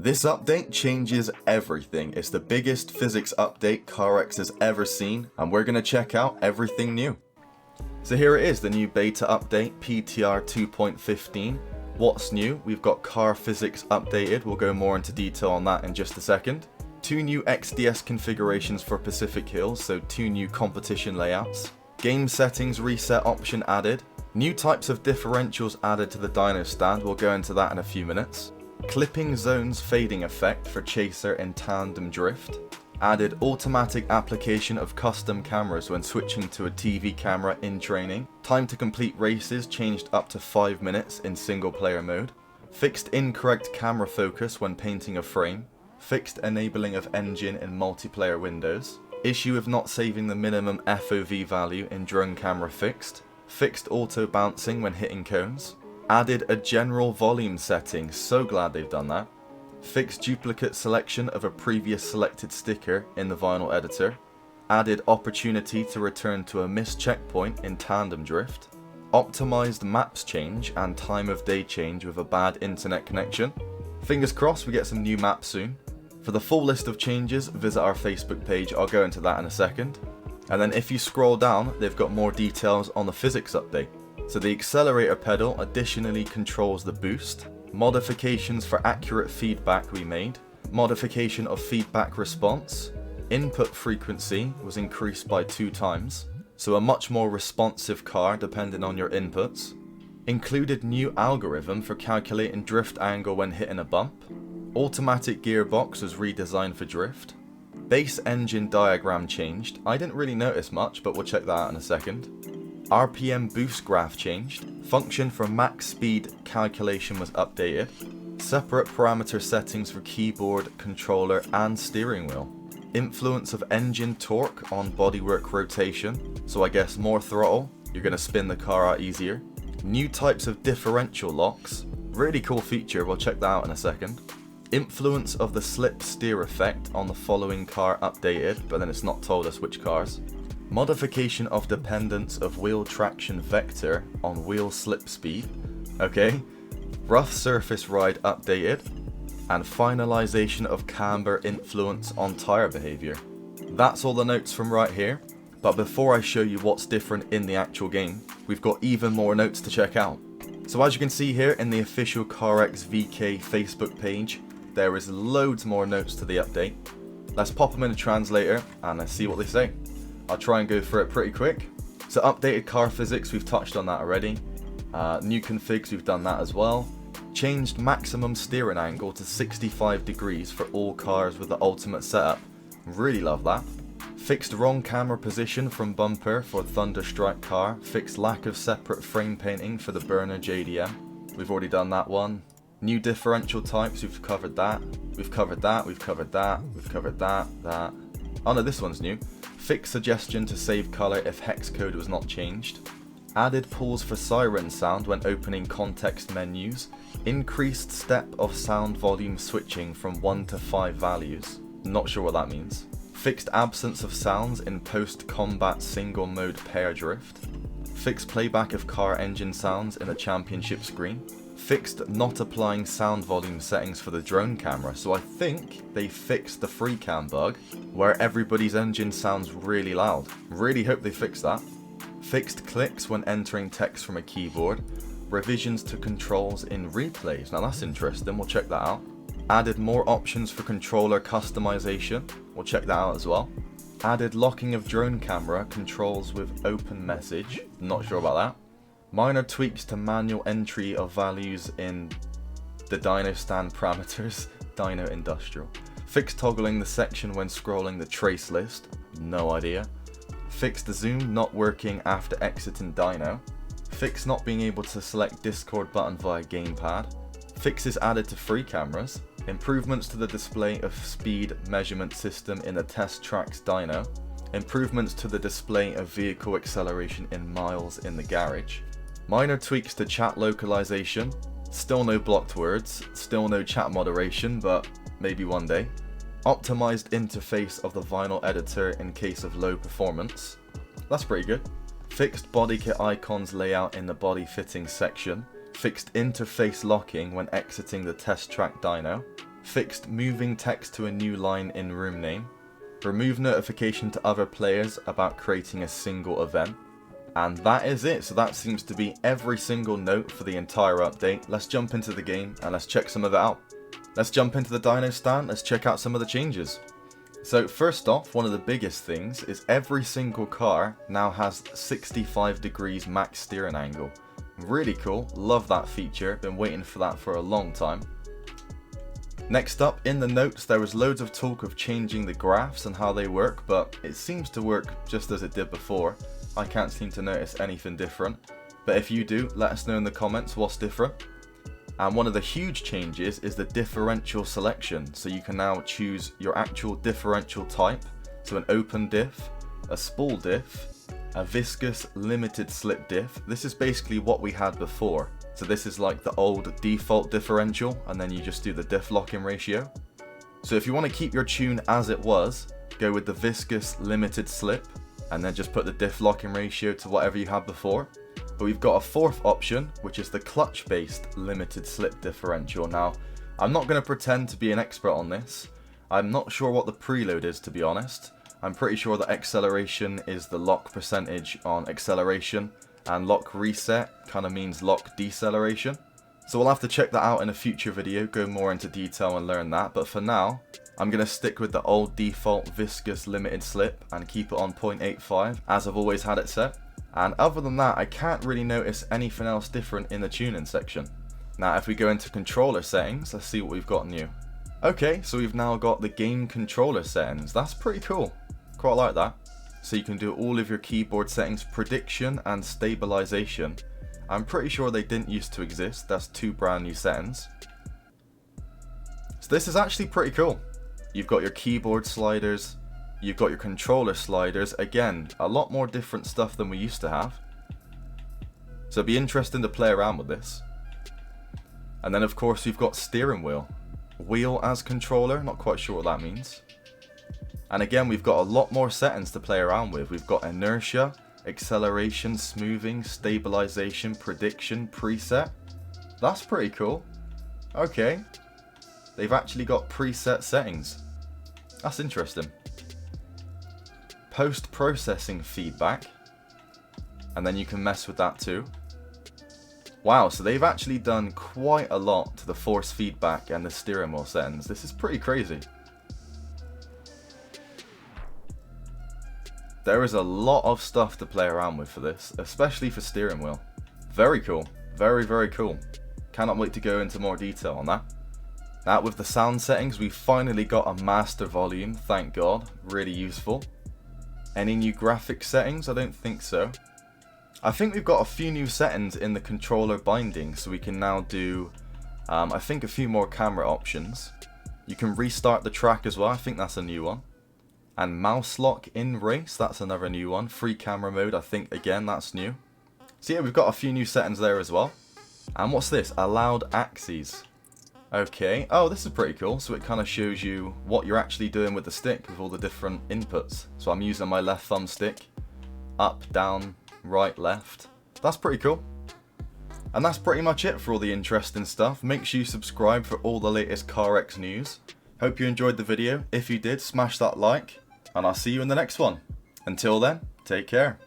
This update changes everything. It's the biggest physics update CarX has ever seen, and we're going to check out everything new. So here it is, the new beta update, PTR 2.15. What's new? We've got car physics updated. We'll go more into detail on that in just a second. 2 new XDS configurations for Pacific Hills, so 2 new competition layouts. Game settings reset option added. New types of differentials added to the dynostand. We'll go into that in a few minutes. Clipping zones fading effect for chaser and tandem drift. Added automatic application of custom cameras when switching to a TV camera in training. Time to complete races changed up to 5 minutes in single player mode. Fixed incorrect camera focus when painting a frame. Fixed enabling of engine in multiplayer windows. Issue of not saving the minimum FOV value in drone camera fixed. Fixed auto bouncing when hitting cones. Added a general volume setting, so glad they've done that. Fixed duplicate selection of a previous selected sticker in the vinyl editor. Added opportunity to return to a missed checkpoint in tandem drift. Optimized maps change and time of day change with a bad internet connection. Fingers crossed we get some new maps soon. For the full list of changes, visit our Facebook page. I'll go into that in a second. And then if you scroll down, they've got more details on the physics update. So the accelerator pedal additionally controls the boost. Modifications for accurate feedback we made. Modification of feedback response. Input frequency was increased by 2 times. So a much more responsive car depending on your inputs. Included new algorithm for calculating drift angle when hitting a bump. Automatic gearbox was redesigned for drift. Base engine diagram changed. I didn't really notice much, but we'll check that out in a second. RPM boost graph changed. Function for max speed calculation was updated. Separate parameter settings for keyboard, controller and steering wheel. Influence of engine torque on bodywork rotation. So I guess more throttle, you're going to spin the car out easier. New types of differential locks. Really cool feature, we'll check that out in a second. Influence of the slip steer effect on the following car updated, but then it's not told us which cars. Modification of dependence of wheel traction vector on wheel slip speed. Okay. Rough surface ride updated. And finalization of camber influence on tire behavior. That's all the notes from right here. But before I show you what's different in the actual game, we've got even more notes to check out. So as you can see here in the official CarX VK Facebook page, there is loads more notes to the update. Let's pop them in a translator and let's see what they say. I'll try and go through it pretty quick. So updated car physics, we've touched on that already. New configs, we've done that as well. Changed maximum steering angle to 65 degrees for all cars with the ultimate setup. Really love that. Fixed wrong camera position from bumper for Thunderstrike car. Fixed lack of separate frame painting for the burner JDM. We've already done that one. New differential types, we've covered that. We've covered that, we've covered that, we've covered that. Oh no, this one's new. Fixed suggestion to save color if hex code was not changed. Added pause for siren sound when opening context menus. Increased step of sound volume switching from 1 to 5 values. Not sure what that means. Fixed absence of sounds in post-combat single mode pair drift. Fixed playback of car engine sounds in the championship screen. Fixed not applying sound volume settings for the drone camera, so I think they fixed the free cam bug where everybody's engine sounds really loud. Really hope they fix that. Fixed clicks when entering text from a keyboard. Revisions to controls in replays. Now that's interesting, we'll check that out. Added more options for controller customization. We'll check that out as well. Added locking of drone camera controls with open message. Not sure about that. Minor tweaks to manual entry of values in the dynostand parameters. Dyno Industrial. Fixed toggling the section when scrolling the trace list. No idea. Fixed zoom not working after exiting dyno. Fix not being able to select Discord button via gamepad. Fixes added to free cameras. Improvements to the display of speed measurement system in the TestTrack's dyno. Improvements to the display of vehicle acceleration in miles in the garage. Minor tweaks to chat localization. Still no blocked words. Still no chat moderation, but maybe one day. Optimized interface of the vinyl editor in case of low performance. That's pretty good. Fixed body kit icons layout in the body fitting section. Fixed interface locking when exiting the TestTrack dyno. fixed moving text to a new line in room name, remove notification to other players about creating a single event, and that is it. So that seems to be every single note for the entire update. Let's jump into the game and let's check some of it out. Let's jump into the dyno stand, let's check out some of the changes. So first off, one of the biggest things is every single car now has 65 degrees max steering angle. Really cool, love that feature, been waiting for that for a long time. Next up, in the notes there was loads of talk of changing the graphs and how they work, but it seems to work just as it did before. I can't seem to notice anything different, but if you do, let us know in the comments what's different. And one of the huge changes is the differential selection, so you can now choose your actual differential type, so an open diff, a spool diff, a viscous limited slip diff. This is basically what we had before, so this is like the old default differential, and then you just do the diff lock-in ratio. So if you want to keep your tune as it was, go with the viscous limited slip, and then just put the diff lock-in ratio to whatever you had before. But we've got a fourth option, which is the clutch-based limited slip differential. Now, I'm not going to pretend to be an expert on this. I'm not sure what the preload is, to be honest. I'm pretty sure that acceleration is the lock percentage on acceleration, and lock reset kind of means lock deceleration. So we'll have to check that out in a future video, go more into detail and learn that. But for now, I'm going to stick with the old default viscous limited slip and keep it on 0.85 as I've always had it set. And other than that, I can't really notice anything else different in the tuning section. Now if we go into controller settings, let's see what we've got new. Okay, so we've now got the game controller settings. That's pretty cool. Quite like that. So you can do all of your keyboard settings, prediction and stabilization. I'm pretty sure they didn't used to exist. That's two brand new settings. So this is actually pretty cool. You've got your keyboard sliders, you've got your controller sliders. Again, a lot more different stuff than we used to have. So it'd be interesting to play around with this. And then of course you've got steering wheel. Wheel as controller, not quite sure what that means. And again, we've got a lot more settings to play around with. We've got inertia, acceleration, smoothing, stabilization, prediction, preset. That's pretty cool. Okay. They've actually got preset settings. That's interesting. Post-processing feedback. And then you can mess with that too. Wow, so they've actually done quite a lot to the force feedback and the steering wheel settings. This is pretty crazy. There is a lot of stuff to play around with for this, especially for steering wheel. Very cool. Very, very cool. Cannot wait to go into more detail on that. Now with the sound settings, we've finally got a master volume, thank God. Really useful. Any new graphics settings? I don't think so. I think we've got a few new settings in the controller binding, so we can now do, I think, a few more camera options. You can restart the track as well, I think that's a new one. And mouse lock in race, that's another new one. Free camera mode, I think, again, that's new. So yeah, we've got a few new settings there as well. And what's this? Allowed axes. Okay, oh, this is pretty cool. So it kind of shows you what you're actually doing with the stick with all the different inputs. So I'm using my left thumbstick, up, down, right, left. That's pretty cool. And that's pretty much it for all the interesting stuff. Make sure you subscribe for all the latest CarX news. Hope you enjoyed the video. If you did, smash that like, and I'll see you in the next one. Until then, take care.